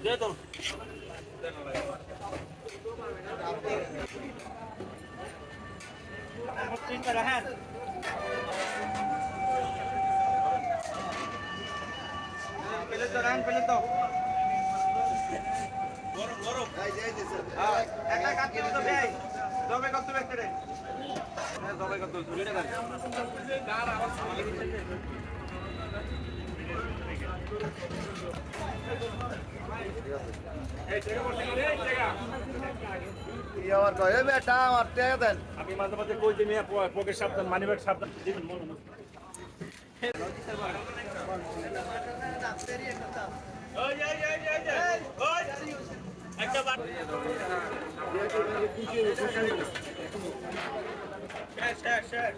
দে তো তিনটা রাখেন পেলে তো রাখেন পেলে তো গরম গরম হ্যাঁ একটা কাটতে তো ভাই দবে কত ব্যক্তি রে হ্যাঁ দবে কত ঝুলিটা দেন গার আওয়াজ আমার কয় বেটা আমার টাকা দেন আপনি মাঝে মাঝে কই যে মিয়া পকেট সাবধান মানিব্যাগ সাবধান দিবেন মনে মনে ওই একটা বার শেষ